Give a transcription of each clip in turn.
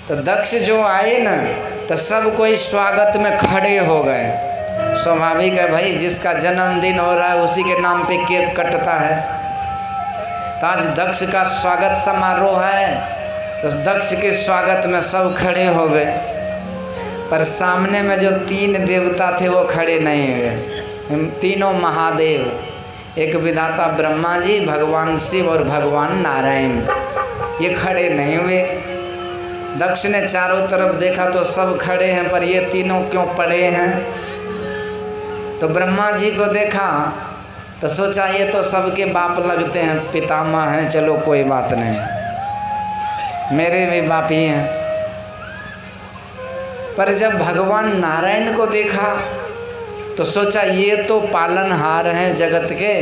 तो दक्ष जो आए ना तो सब कोई स्वागत में खड़े हो गए। स्वाभाविक है भाई, जिसका जन्मदिन हो रहा है उसी के नाम पे केक कटता है। तो आज दक्ष का स्वागत समारोह है, तो दक्ष के स्वागत में सब खड़े हो गए। पर सामने में जो 3 देवता थे वो खड़े नहीं हुए। तीनों महादेव, एक विधाता ब्रह्मा जी, भगवान शिव और भगवान नारायण, ये खड़े नहीं हुए। दक्ष ने चारों तरफ देखा तो सब खड़े हैं, पर ये तीनों क्यों पड़े हैं? तो ब्रह्मा जी को देखा तो सोचा ये तो सबके बाप लगते हैं, पितामह हैं, चलो कोई बात नहीं, मेरे भी बाप ही हैं। पर जब भगवान नारायण को देखा तो सोचा ये तो पालनहार हैं जगत के,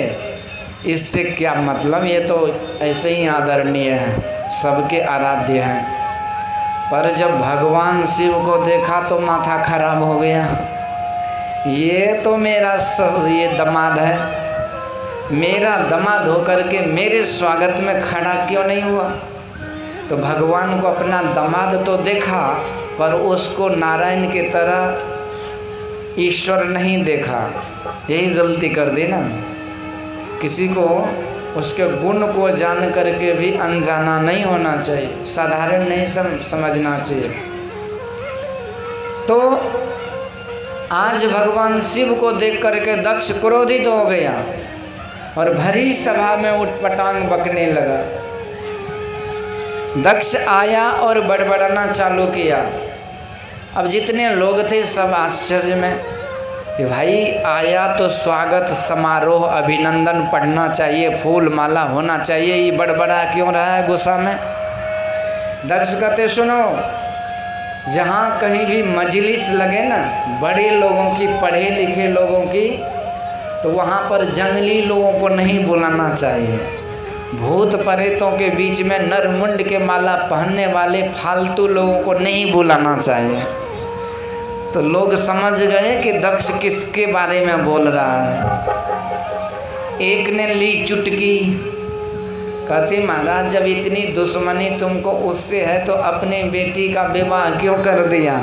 इससे क्या मतलब, ये तो ऐसे ही आदरणीय हैं, सबके आराध्य हैं। पर जब भगवान शिव को देखा तो माथा खराब हो गया। ये तो मेरा ये दामाद है, मेरा दामाद होकर के मेरे स्वागत में खड़ा क्यों नहीं हुआ? तो भगवान को अपना दामाद तो देखा, पर उसको नारायण की तरह ईश्वर नहीं देखा। यही गलती कर दी ना, किसी को उसके गुण को जान करके भी अनजाना नहीं होना चाहिए, साधारण नहीं समझना चाहिए। तो आज भगवान शिव को देख करके दक्ष क्रोधित हो गया और भरी सभा में उठपटांग बकने लगा। दक्ष आया और बड़बड़ाना चालू किया। अब जितने लोग थे सब आश्चर्य में कि भाई आया तो स्वागत समारोह, अभिनंदन पढ़ना चाहिए, फूल माला होना चाहिए, ये बड़बड़ा क्यों रहा है गुस्सा में? दक्ष कहते सुनो, जहाँ कहीं भी मजलिस लगे ना बड़े लोगों की, पढ़े लिखे लोगों की, तो वहाँ पर जंगली लोगों को नहीं बुलाना चाहिए। भूत प्रेतों के बीच में नरमुंड के माला पहनने वाले फालतू लोगों को नहीं बुलाना चाहिए। तो लोग समझ गए कि दक्ष किसके बारे में बोल रहा है। एक ने ली चुटकी, कहती महाराज जब इतनी दुश्मनी तुमको उससे है तो अपनी बेटी का विवाह क्यों कर दिया?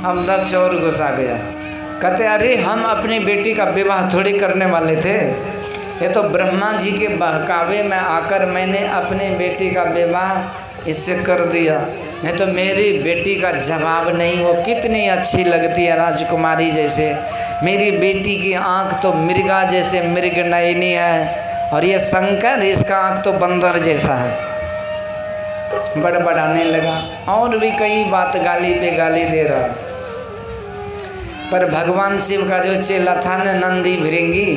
हम दक्ष और गुस्सा गया। कहते अरे हम अपनी बेटी का विवाह थोड़ी करने वाले थे, ये तो ब्रह्मा जी के बहकावे में आकर मैंने अपनी बेटी का विवाह इससे कर दिया, नहीं तो मेरी बेटी का जवाब नहीं। वो कितनी अच्छी लगती है, राजकुमारी जैसे। मेरी बेटी की आंख तो मृगा जैसे मृग नयनी है, और ये शंकर, इसका आंख तो बंदर जैसा है। बड़बड़ाने लगा और भी कई बात गाली पे गाली दे रहा। पर भगवान शिव का जो चेला था न नंदी भृंगी,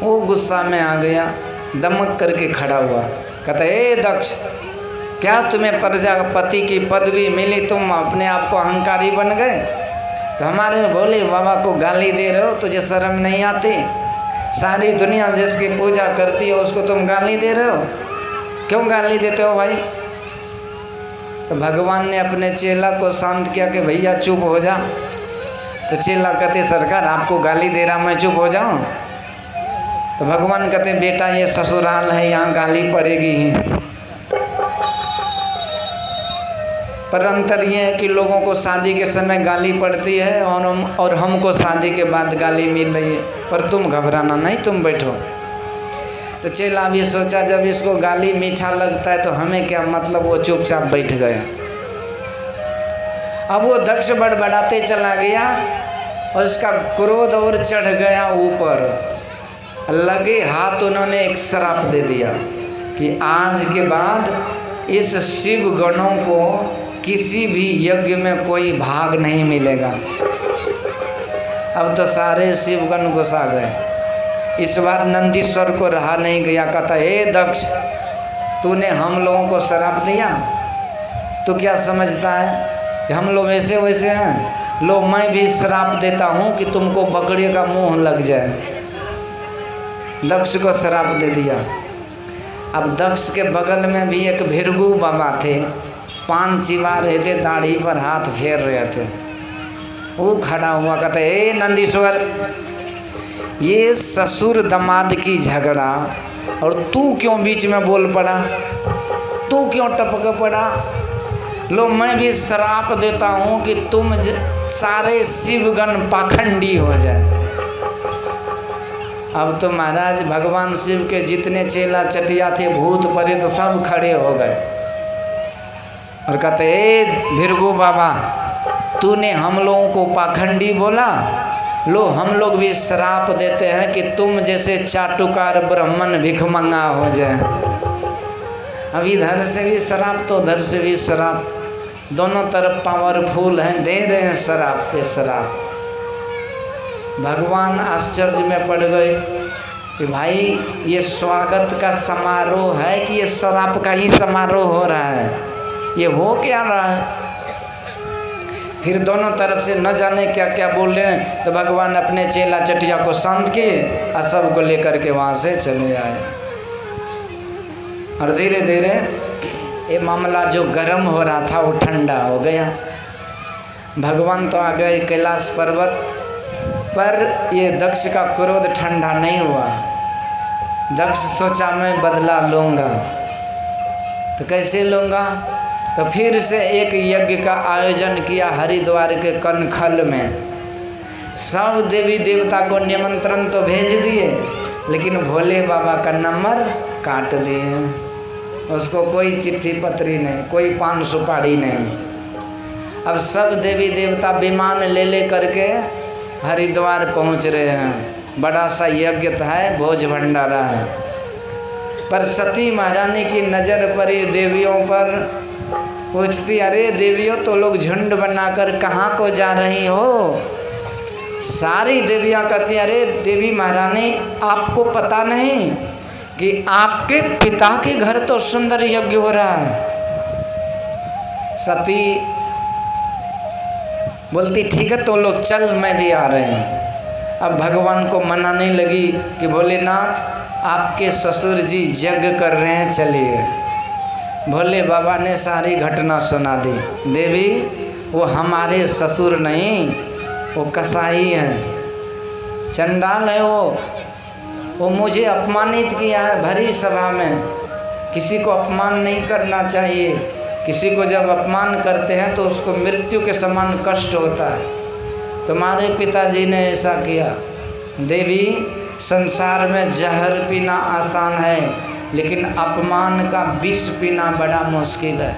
वो गुस्सा में आ गया, दमक करके खड़ा हुआ। कहता ए दक्ष, क्या तुम्हें प्रजापति की पदवी मिली, तुम अपने आप को अहंकारी बन गए? तो हमारे भोले बाबा को गाली दे रहे हो, तुझे शर्म नहीं आती? सारी दुनिया जिसकी पूजा करती है उसको तुम गाली दे रहे हो, क्यों गाली देते हो भाई? तो भगवान ने अपने चेला को शांत किया कि भैया चुप हो जा। तो चेला कहते सरकार आपको गाली दे रहा, मैं चुप हो जाऊं? तो भगवान कहते बेटा ये ससुराल है, यहाँ गाली पड़ेगी ही। पर अंतर ये है कि लोगों को शादी के समय गाली पड़ती है और हमको शादी के बाद गाली मिल रही है। पर तुम घबराना नहीं, तुम बैठो। तो चेला भी सोचा जब इसको गाली मीठा लगता है तो हमें क्या मतलब, वो चुपचाप बैठ गए। अब वो दक्ष बड़बड़ाते चला गया और उसका क्रोध और चढ़ गया ऊपर। लगे हाथ उन्होंने एक श्राप दे दिया कि आज के बाद इस शिव गणों को किसी भी यज्ञ में कोई भाग नहीं मिलेगा। अब तो सारे शिवगण गुस्सा गए। इस बार नंदीश्वर को रहा नहीं गया, कहता हे दक्ष, तूने हम लोगों को श्राप दिया, तो क्या समझता है कि हम लोग ऐसे वैसे हैं? लो मैं भी श्राप देता हूँ कि तुमको बकरी का मुंह लग जाए। दक्ष को श्राप दे दिया। अब दक्ष के बगल में भी एक भृगु बाबा थे, पान चिबा रहे थे, दाढ़ी पर हाथ फेर रहे थे। वो खड़ा हुआ कहता हे नंदीश्वर, ये ससुर दामाद की झगड़ा और तू क्यों बीच में बोल पड़ा? तू क्यों टपक पड़ा? लो मैं भी श्राप देता हूँ कि तुम सारे शिवगण पाखंडी हो जाए। अब तो महाराज भगवान शिव के जितने चेला चटिया थे, भूत प्रेत सब खड़े हो गए और कहते, ए भृगु बाबा, तूने हम लोगों को पाखंडी बोला, लो हम लोग भी श्राप देते हैं कि तुम जैसे चाटुकार ब्राह्मण भिखमंगा हो जाए। अब इधर से भी श्राप तो उधर से भी श्राप, दोनों तरफ पावरफुल हैं, दे रहे हैं श्राप पे श्राप। भगवान आश्चर्य में पड़ गए कि भाई ये स्वागत का समारोह है कि ये श्राप का ही समारोह हो रहा है, ये हो क्या रहा है। फिर दोनों तरफ से न जाने क्या क्या बोल रहे हैं, तो भगवान अपने चेला चटिया को शांत किए और सबको लेकर के वहाँ से चले आए। और धीरे धीरे ये मामला जो गर्म हो रहा था वो ठंडा हो गया। भगवान तो आ गए कैलाश पर्वत पर, ये दक्ष का क्रोध ठंडा नहीं हुआ। दक्ष सोचा मैं बदला लूँगा, तो कैसे लूँगा, तो फिर से एक यज्ञ का आयोजन किया हरिद्वार के कनखल में। सब देवी देवता को निमंत्रण तो भेज दिए, लेकिन भोले बाबा का नंबर काट दिए। उसको कोई चिट्ठी पत्री नहीं, कोई पान सुपारी नहीं। अब सब देवी देवता विमान ले ले करके हरिद्वार पहुंच रहे हैं। बड़ा सा यज्ञ है, भोज भंडारा है। पर सती महारानी की नज़र पड़ी देवियों पर, पूछती, अरे देवियों तो लोग झुंड बनाकर कहाँ को जा रही हो। सारी देवियाँ कहती, अरे देवी महारानी आपको पता नहीं कि आपके पिता के घर तो सुंदर यज्ञ हो रहा है। सती बोलती, ठीक है तो लोग चल, मैं भी आ रहे हैं। अब भगवान को मनाने लगी कि भोलेनाथ आपके ससुर जी यज्ञ कर रहे हैं, चलिए। भोले बाबा ने सारी घटना सुना दी। देवी वो हमारे ससुर नहीं, वो कसाई हैं, चंडाल है वो मुझे अपमानित किया है भरी सभा में। किसी को अपमान नहीं करना चाहिए, किसी को जब अपमान करते हैं तो उसको मृत्यु के समान कष्ट होता है। तुम्हारे पिताजी ने ऐसा किया। देवी संसार में जहर पीना आसान है, लेकिन अपमान का विष पीना बड़ा मुश्किल है,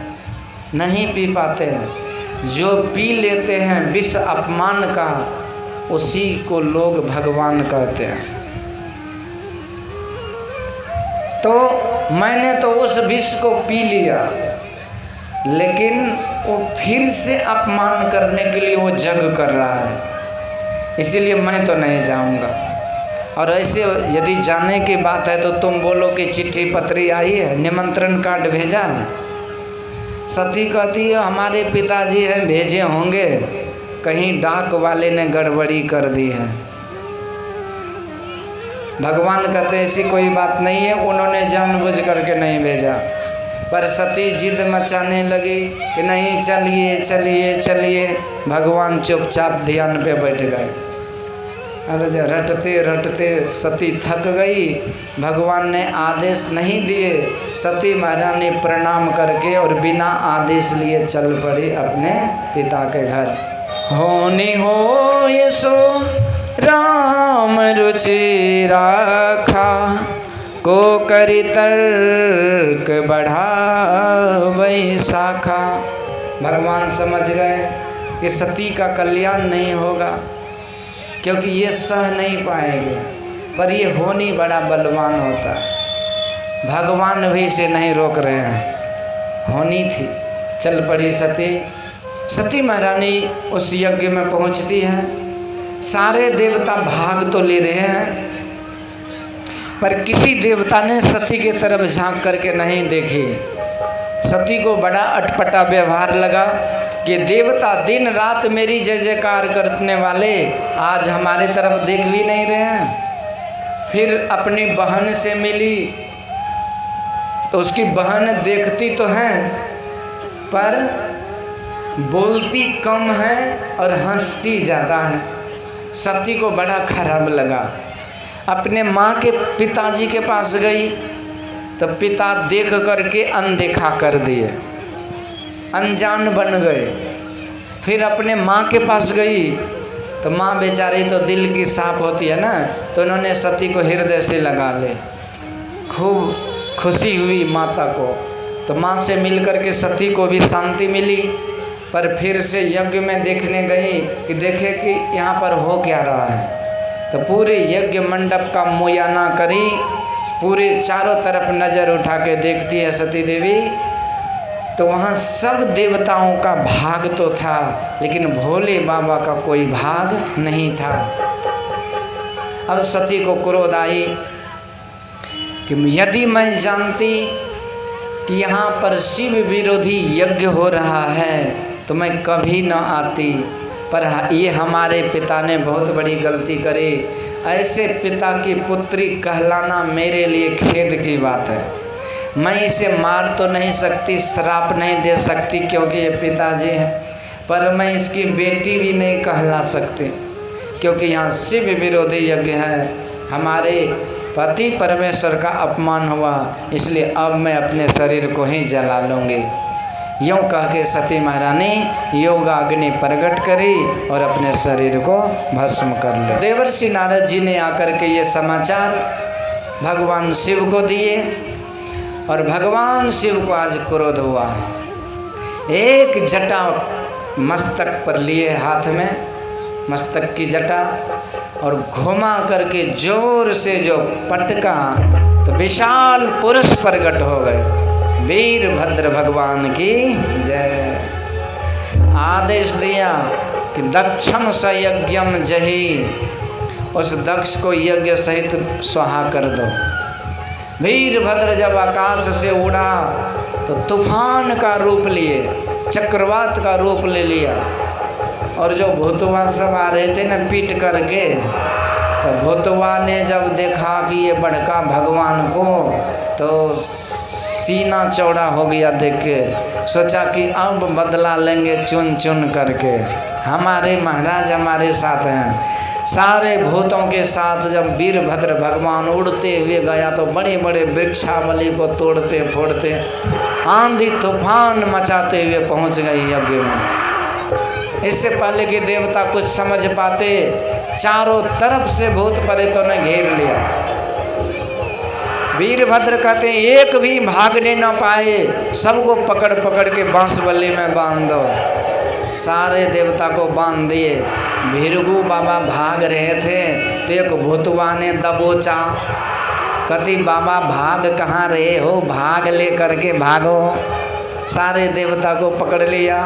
नहीं पी पाते हैं। जो पी लेते हैं विष अपमान का, उसी को लोग भगवान कहते हैं। तो मैंने तो उस विष को पी लिया, लेकिन वो फिर से अपमान करने के लिए वो जग कर रहा है, इसीलिए मैं तो नहीं जाऊंगा। और ऐसे यदि जाने की बात है तो तुम बोलो कि चिट्ठी पत्री आई है, निमंत्रण कार्ड भेजा है। सती कहती है हमारे पिताजी हैं, भेजे होंगे, कहीं डाक वाले ने गड़बड़ी कर दी है। भगवान कहते ऐसी कोई बात नहीं है, उन्होंने जानबूझ करके नहीं भेजा। पर सती जिद मचाने लगी कि नहीं, चलिए चलिए चलिए। भगवान चुपचाप ध्यान पे बैठ गए। अरे रटते रटते सती थक गई। भगवान ने आदेश नहीं दिए। सती महारानी प्रणाम करके और बिना आदेश लिए चल पड़ी अपने पिता के घर। होनी हो ये सो राम रुचि राखा, को करी तर्क बढ़ावै शाखा। भगवान समझ गए कि सती का कल्याण नहीं होगा, क्योंकि ये सह नहीं पाएंगे। पर ये होनी बड़ा बलवान होता है, भगवान भी इसे नहीं रोक रहे हैं। होनी थी, चल पड़ी सती। सती महारानी उस यज्ञ में पहुंचती है। सारे देवता भाग तो ले रहे हैं, पर किसी देवता ने सती के तरफ झांक करके नहीं देखी। सती को बड़ा अटपटा व्यवहार लगा कि देवता दिन रात मेरी जय जयकार करने वाले आज हमारे तरफ देख भी नहीं रहे हैं। फिर अपनी बहन से मिली तो उसकी बहन देखती तो हैं, पर बोलती कम है और हंसती ज़्यादा है। सती को बड़ा खराब लगा। अपने माँ के पिताजी के पास गई तो पिता देख करके अनदेखा कर दिए। अनजान बन गए। फिर अपने माँ के पास गई तो माँ बेचारी तो दिल की साफ होती है ना, तो उन्होंने सती को हृदय से लगा ले। खूब खुशी हुई माता को, तो माँ से मिलकर के सती को भी शांति मिली। पर फिर से यज्ञ में देखने गई कि देखे कि यहाँ पर हो क्या रहा है। तो पूरे यज्ञ मंडप का मुआयना करी, पूरे चारों तरफ नज़र उठा के देखती है सती देवी, तो वहाँ सब देवताओं का भाग तो था, लेकिन भोले बाबा का कोई भाग नहीं था। अब सती को क्रोध आई कि यदि मैं जानती कि यहाँ पर शिव विरोधी यज्ञ हो रहा है तो मैं कभी न आती। पर ये हमारे पिता ने बहुत बड़ी गलती करी। ऐसे पिता की पुत्री कहलाना मेरे लिए खेद की बात है। मैं इसे मार तो नहीं सकती, श्राप नहीं दे सकती क्योंकि ये पिताजी हैं, पर मैं इसकी बेटी भी नहीं कहला सकती क्योंकि यहाँ शिव विरोधी यज्ञ है। हमारे पति परमेश्वर का अपमान हुआ, इसलिए अब मैं अपने शरीर को ही जला लूँगी। यूँ कह के सती महारानी योगाग्नि प्रकट करी और अपने शरीर को भस्म कर ली। देवर्षि नारद जी ने आकर के ये समाचार भगवान शिव को दिए और भगवान शिव को आज क्रोध हुआ। एक जटा मस्तक पर लिए हाथ में, मस्तक की जटा, और घुमा करके जोर से जो पटका तो विशाल पुरुष प्रकट हो गए। वीरभद्र भगवान की जय। आदेश दिया कि दक्षम सयज्ञम जही, उस दक्ष को यज्ञ सहित स्वाहा कर दो। वीरभद्र जब आकाश से उड़ा तो तूफान का रूप लिए, चक्रवात का रूप ले लिया। और जो भूतवा सब आ रहे थे ना पीट करके, तो भूतवा ने जब देखा कि ये बड़का भगवान को, तो सीना चौड़ा हो गया देख के। सोचा कि अब बदला लेंगे चुन चुन करके, हमारे महाराज हमारे साथ हैं। सारे भूतों के साथ जब वीरभद्र भगवान उड़ते हुए गया तो बड़े बड़े वृक्षावली को तोड़ते फोड़ते आंधी तूफान मचाते हुए पहुंच गए यज्ञ में। इससे पहले कि देवता कुछ समझ पाते, चारों तरफ से भूत प्रेतों ने घेर लिया। वीरभद्र कहते एक भी भागने न पाए, सबको पकड़ पकड़ के बांसबल्ली में बांध दो। सारे देवता को बांध दिए। भृगु बाबा भाग रहे थे तो एक भूतवा ने दबोचा, कहती बाबा भाग कहाँ रहे हो, भाग ले करके भागो। सारे देवता को पकड़ लिया,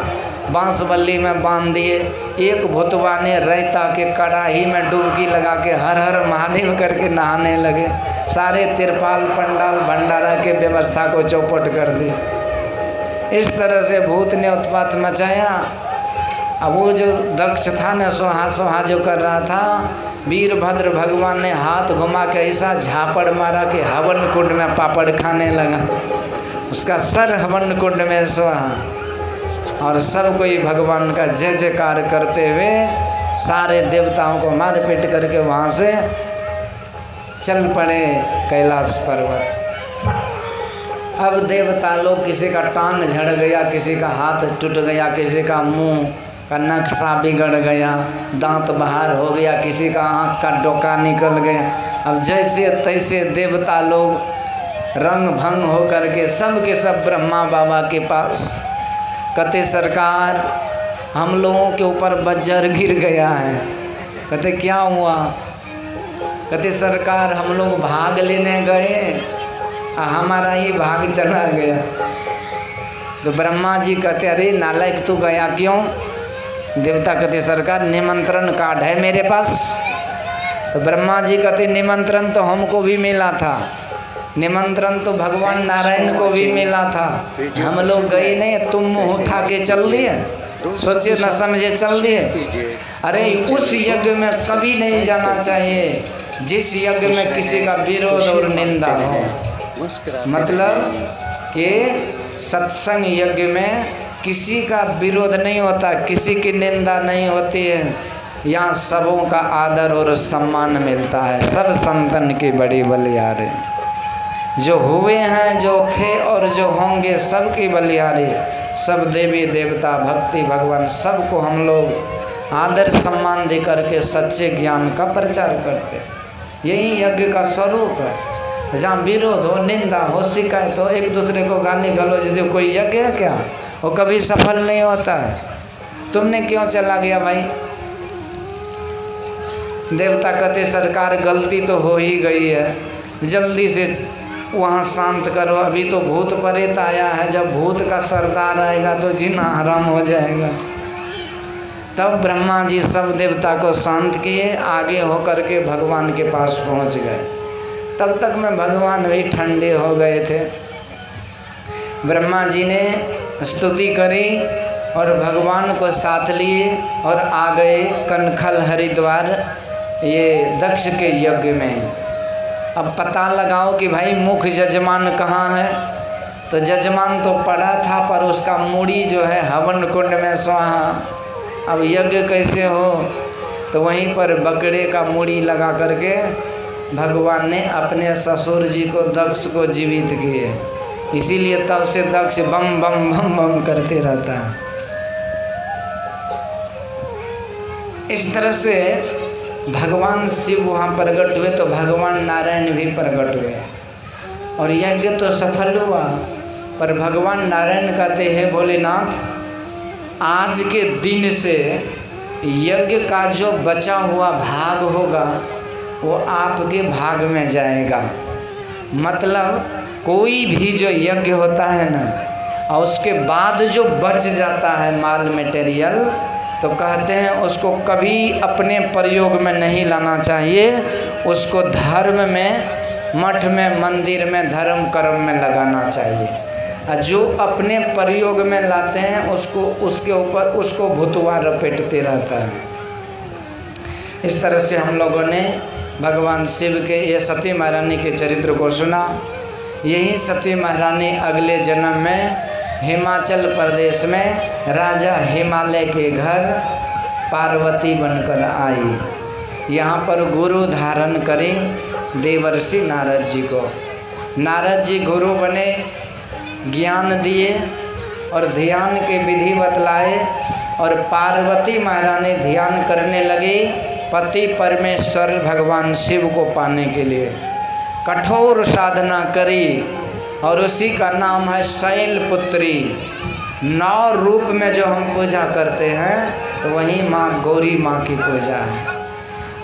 बांसबल्ली में बांध दिए। एक भूतवा ने रायता के कड़ाही में डुबकी लगा के हर हर महादेव करके नहाने लगे। सारे तिरपाल पंडाल भंडारा के व्यवस्था को चौपट कर दी। इस तरह से भूत ने उत्पात मचाया। अब वो जो दक्ष था ना सोहा सोहा जो कर रहा था, वीरभद्र भगवान ने हाथ घुमा के ऐसा झापड़ मारा कि हवन कुंड में पापड़ खाने लगा। उसका सर हवन कुंड में सोहा और सब कोई भगवान का जय जयकार करते हुए सारे देवताओं को मार पीट करके वहाँ से चल पड़े कैलाश पर्वत। अब देवता लोग, किसी का टांग झड़ गया, किसी का हाथ टूट गया, किसी का मुंह का नक्शा बिगड़ गया, दांत बाहर हो गया, किसी का आँख का डोका निकल गया। अब जैसे तैसे देवता लोग रंग भंग हो करके सब के सब ब्रह्मा बाबा के पास, कहते सरकार हम लोगों के ऊपर बज्जर गिर गया है। कहते क्या हुआ? कहते सरकार हम लोग भाग लेने गए, हमारा ही भाग चला गया। तो ब्रह्मा जी कहते अरे नालायक तू गया क्यों? देवता कहते सरकार निमंत्रण कार्ड है मेरे पास। तो ब्रह्मा जी कहते निमंत्रण तो हमको भी मिला था, निमंत्रण तो भगवान नारायण को भी मिला था, हम लोग गए नहीं, तुम मुँह उठा के चल दिए, सोचे न समझे चल दिए। अरे उस यज्ञ में कभी नहीं जाना चाहिए जिस यज्ञ में किसी का विरोध और निंदा हो। मतलब कि सत्संग यज्ञ में किसी का विरोध नहीं होता, किसी की निंदा नहीं होती है, यहाँ सबों का आदर और सम्मान मिलता है। सब संतन की बड़ी बलिहारी। जो हुए हैं, जो थे और जो होंगे, सबके बलिहारी, सब देवी देवता, भक्ति भगवान, सबको हम लोग आदर सम्मान दे करके सच्चे ज्ञान का प्रचार करते। यही यज्ञ का स्वरूप है। जहाँ विरोध हो, निंदा हो, शिकायत हो, एक दूसरे को गाली गलौज दे, कोई यज्ञ है क्या? वो कभी सफल नहीं होता है। तुमने क्यों चला गया भाई? देवता कहते सरकार गलती तो हो ही गई है, जल्दी से वहाँ शांत करो, अभी तो भूत प्रेत आया है, जब भूत का सरदार आएगा तो जीना हराम हो जाएगा। तब ब्रह्मा जी सब देवता को शांत किए, आगे होकर के भगवान के पास पहुँच गए। तब तक में भगवान भी ठंडे हो गए थे। ब्रह्मा जी ने स्तुति करी और भगवान को साथ लिए और आ गए कनखल हरिद्वार, ये दक्ष के यज्ञ में। अब पता लगाओ कि भाई मुख्य जजमान कहाँ है। तो जजमान तो पड़ा था, पर उसका मूड़ी जो है हवन कुंड में स्वाहा। अब यज्ञ कैसे हो? तो वहीं पर बकरे का मूड़ी लगा करके भगवान ने अपने ससुर जी को, दक्ष को जीवित किए। इसीलिए तब से दक्ष बम बम बम बम करते रहता है। इस तरह से भगवान शिव वहाँ प्रकट हुए तो भगवान नारायण भी प्रकट हुए और यज्ञ तो सफल हुआ। पर भगवान नारायण कहते हैं भोलेनाथ, आज के दिन से यज्ञ का जो बचा हुआ भाग होगा वो आपके भाग में जाएगा। मतलब कोई भी जो यज्ञ होता है ना, और उसके बाद जो बच जाता है माल मटेरियल, तो कहते हैं उसको कभी अपने प्रयोग में नहीं लाना चाहिए, उसको धर्म में, मठ में, मंदिर में, धर्म कर्म में लगाना चाहिए। और जो अपने प्रयोग में लाते हैं उसको, उसके ऊपर उसको भुतवा रपेटते रहता है। इस तरह से हम लोगों ने भगवान शिव के ये सती महारानी के चरित्र को सुना। यही सती महारानी अगले जन्म में हिमाचल प्रदेश में राजा हिमालय के घर पार्वती बनकर आई। यहाँ पर गुरु धारण करी देवर्षि नारद जी को। नारद जी गुरु बने, ज्ञान दिए और ध्यान के विधि बतलाए, और पार्वती महारानी ध्यान करने लगी पति परमेश्वर भगवान शिव को पाने के लिए। कठोर साधना करी और उसी का नाम है शैलपुत्री। 9 रूप में जो हम पूजा करते हैं तो वही माँ गौरी माँ की पूजा है।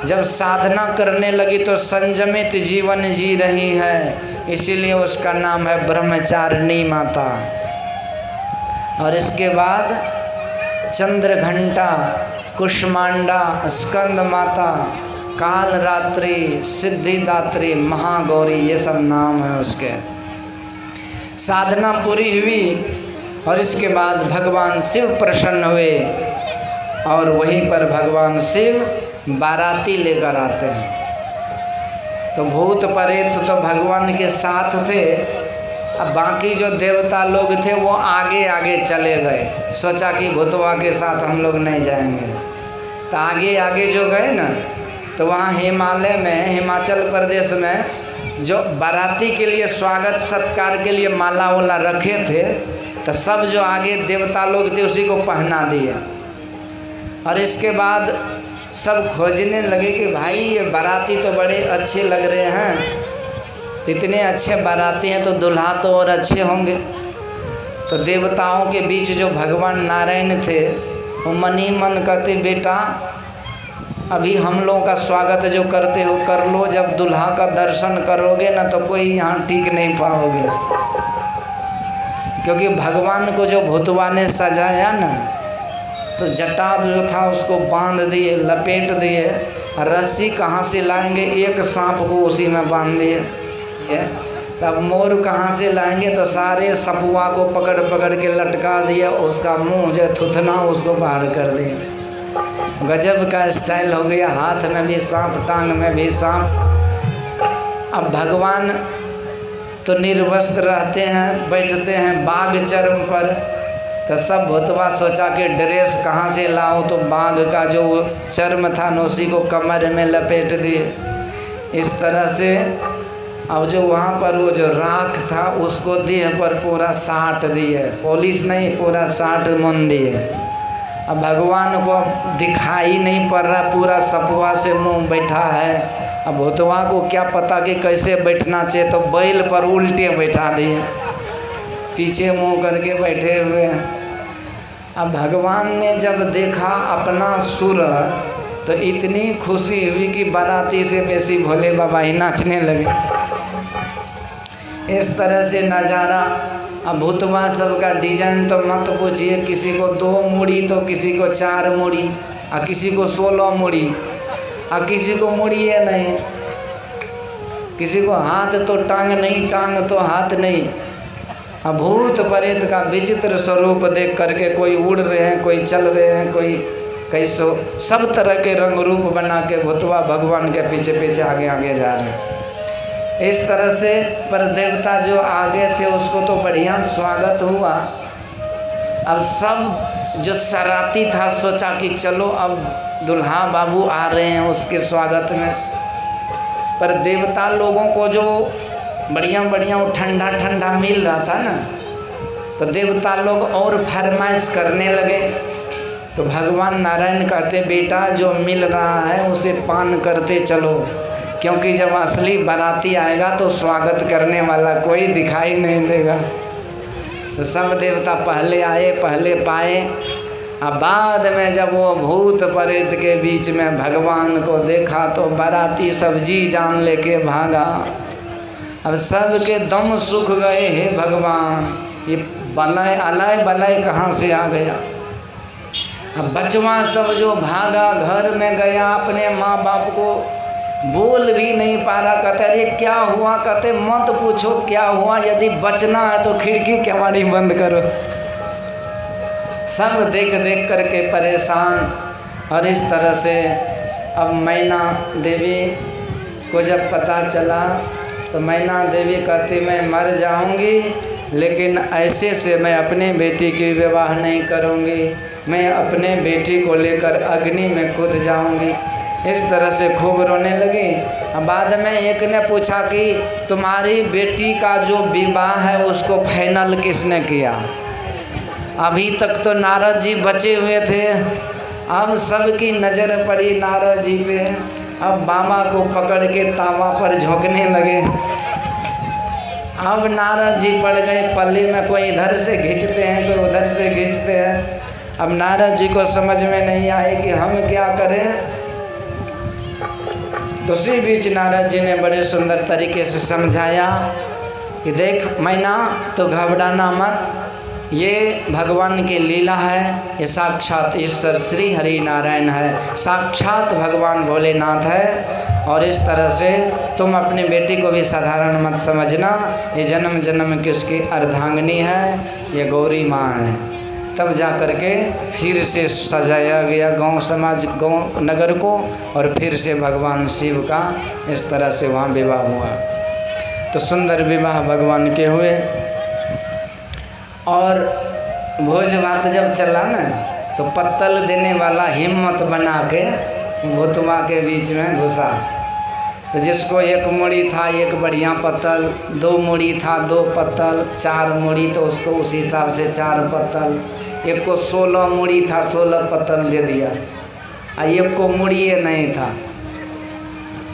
जब साधना करने लगी तो संयमित जीवन जी रही है, इसीलिए उसका नाम है ब्रह्मचारिणी माता। और इसके बाद चंद्रघंटा, कुष्मांडा, स्कंद माता, कालरात्रि, सिद्धिदात्री, महागौरी, ये सब नाम है उसके। साधना पूरी हुई और इसके बाद भगवान शिव प्रसन्न हुए और वहीं पर भगवान शिव बाराती लेकर आते हैं। तो भूत प्रेत तो भगवान के साथ थे, अब बाकी जो देवता लोग थे वो आगे आगे चले गए। सोचा कि भूतवा के साथ हम लोग नहीं जाएंगे, तो आगे आगे जो गए ना, तो वहाँ हिमालय में, हिमाचल प्रदेश में जो बाराती के लिए स्वागत सत्कार के लिए माला वाला रखे थे, तो सब जो आगे देवता लोग थे उसी को पहना दिए। और इसके बाद सब खोजने लगे कि भाई ये बाराती तो बड़े अच्छे लग रहे हैं, इतने अच्छे बाराती हैं तो दुल्हा तो और अच्छे होंगे। तो देवताओं के बीच जो भगवान नारायण थे वो मन ही मन कहते, बेटा अभी हम लोगों का स्वागत जो करते हो कर लो, जब दुल्हा का दर्शन करोगे ना तो कोई यहाँ टिक नहीं पाओगे। क्योंकि भगवान को जो भूतवा ने सजाया ना, तो जटा जो था उसको बांध दिए, लपेट दिए, रस्सी कहाँ से लाएंगे, एक सांप को उसी में बांध दिए। तब मोर कहाँ से लाएंगे, तो सारे सपुआ को पकड़ पकड़ के लटका दिया, उसका मुंह जो थुथना उसको बाहर कर दिया। गजब का स्टाइल हो गया, हाथ में भी सांप, टांग में भी सांप। अब भगवान तो निर्वस्त्र रहते हैं, बैठते हैं बाघ चर्म पर, तो सब भूतवा सोचा कि ड्रेस कहाँ से लाओ, तो बाघ का जो चर्म था न उसी को कमर में लपेट दिए। इस तरह से अब जो वहाँ पर वो जो राख था उसको देह पर पूरा साट दिए, पुलिस नहीं पूरा साट मुन दिए। अब भगवान को दिखाई नहीं पड़ रहा, पूरा सपुआ से मुंह बैठा है। अब भूतवा को क्या पता कि कैसे बैठना चाहिए, तो बैल पर उल्टे बैठा दिए, पीछे मुंह करके बैठे हुए। अब भगवान ने जब देखा अपना सुर तो इतनी खुशी हुई कि बाराती से बेसी भोले बाबा ही नाचने लगे। इस तरह से नज़ारा। अब भूतवा सबका डिजाइन तो मत पूछिए, किसी को 2 मूड़ी तो किसी को 4 मूड़ी, और किसी को 16 मूड़ी, और किसी को मूड़ी है नहीं, किसी को हाथ तो टांग नहीं, टांग तो हाथ नहीं। अब भूत प्रेत का विचित्र स्वरूप देख करके कोई उड़ रहे हैं, कोई चल रहे हैं, कोई कैसो, सब तरह के रंग रूप बना के भूतवा भगवान के पीछे पीछे आगे आगे जा रहे हैं। इस तरह से पर देवता जो आगे थे उसको तो बढ़िया स्वागत हुआ। अब सब जो शरारती था सोचा कि चलो अब दुल्हा बाबू आ रहे हैं उसके स्वागत में। पर देवता लोगों को जो बढ़िया बढ़िया ठंडा ठंडा मिल रहा था ना, तो देवता लोग और फरमाइश करने लगे। तो भगवान नारायण कहते, बेटा जो मिल रहा है उसे पान करते चलो, क्योंकि जब असली बाराती आएगा तो स्वागत करने वाला कोई दिखाई नहीं देगा। तो सब देवता पहले आए, पहले पाए। अब बाद में जब वो भूत प्रेत के बीच में भगवान को देखा तो बाराती सब जी जान लेके भागा। अब सबके दम सूख गए, हे भगवान ये बलय अलय बलय कहाँ से आ गया। अब बचवा सब जो भागा घर में गया, अपने माँ बाप को बोल भी नहीं पा रहा। कहते अरे क्या हुआ, कहते मत पूछो क्या हुआ, यदि बचना है तो खिड़की केवाड़ी बंद करो। सब देख देख करके परेशान। और इस तरह से अब मैना देवी को जब पता चला तो मैना देवी कहती मैं मर जाऊंगी, लेकिन ऐसे से मैं अपने बेटी की विवाह नहीं करूंगी, मैं अपने बेटी को लेकर अग्नि में कूद जाऊंगी। इस तरह से खूब रोने लगी। बाद में एक ने पूछा कि तुम्हारी बेटी का जो विवाह है उसको फाइनल किसने किया। अभी तक तो नारद जी बचे हुए थे, अब सबकी नज़र पड़ी नारद जी पे। अब बाबा को पकड़ के तावा पर झोंकने लगे। अब नारद जी पड़ गए पल्ली में, कोई इधर से खींचते हैं कोई उधर से खींचते हैं। अब नारद जी को समझ में नहीं आए कि हम क्या करें। तो उसी बीच नारद जी ने बड़े सुंदर तरीके से समझाया कि देख मैना तो घबराना मत, ये भगवान की लीला है, ये साक्षात ईश्वर श्री हरि नारायण है, साक्षात भगवान भोलेनाथ है। और इस तरह से तुम अपनी बेटी को भी साधारण मत समझना, ये जन्म जन्म की उसकी अर्धांगिनी है, ये गौरी माँ है। तब जा कर के फिर से सजाया गया गांव समाज गांव नगर को, और फिर से भगवान शिव का इस तरह से वहाँ विवाह हुआ। तो सुंदर विवाह भगवान के हुए। और भोज भात जब चला ना तो पत्तल देने वाला हिम्मत बना के भूतवा के बीच में घुसा। तो जिसको 1 मूड़ी था 1 बढ़िया पत्तल, 2 मूड़ी था 2 पत्तल, 4 मूड़ी तो उसको उस हिसाब से 4 पत्तल, एक को 16 मूड़ी था 16 पत्तल दे दिया, और एक को मूड़ी नहीं था।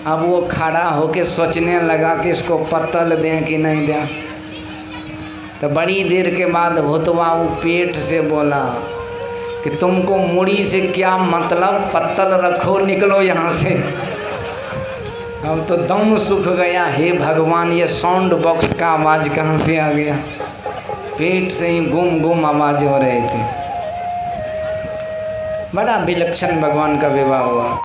अब वो खड़ा होके सोचने लगा कि इसको पत्तल दें कि नहीं दें। तो बड़ी देर के बाद भूतवा वो पेट से बोला कि तुमको मूड़ी से क्या मतलब, पत्तल रखो निकलो यहाँ से। अब तो दम सूख गया, हे भगवान ये साउंड बॉक्स का आवाज़ कहाँ से आ गया। पेट से ही गुम गुम आवाज़ हो रही थी। बड़ा विलक्षण भगवान का विवाह हुआ।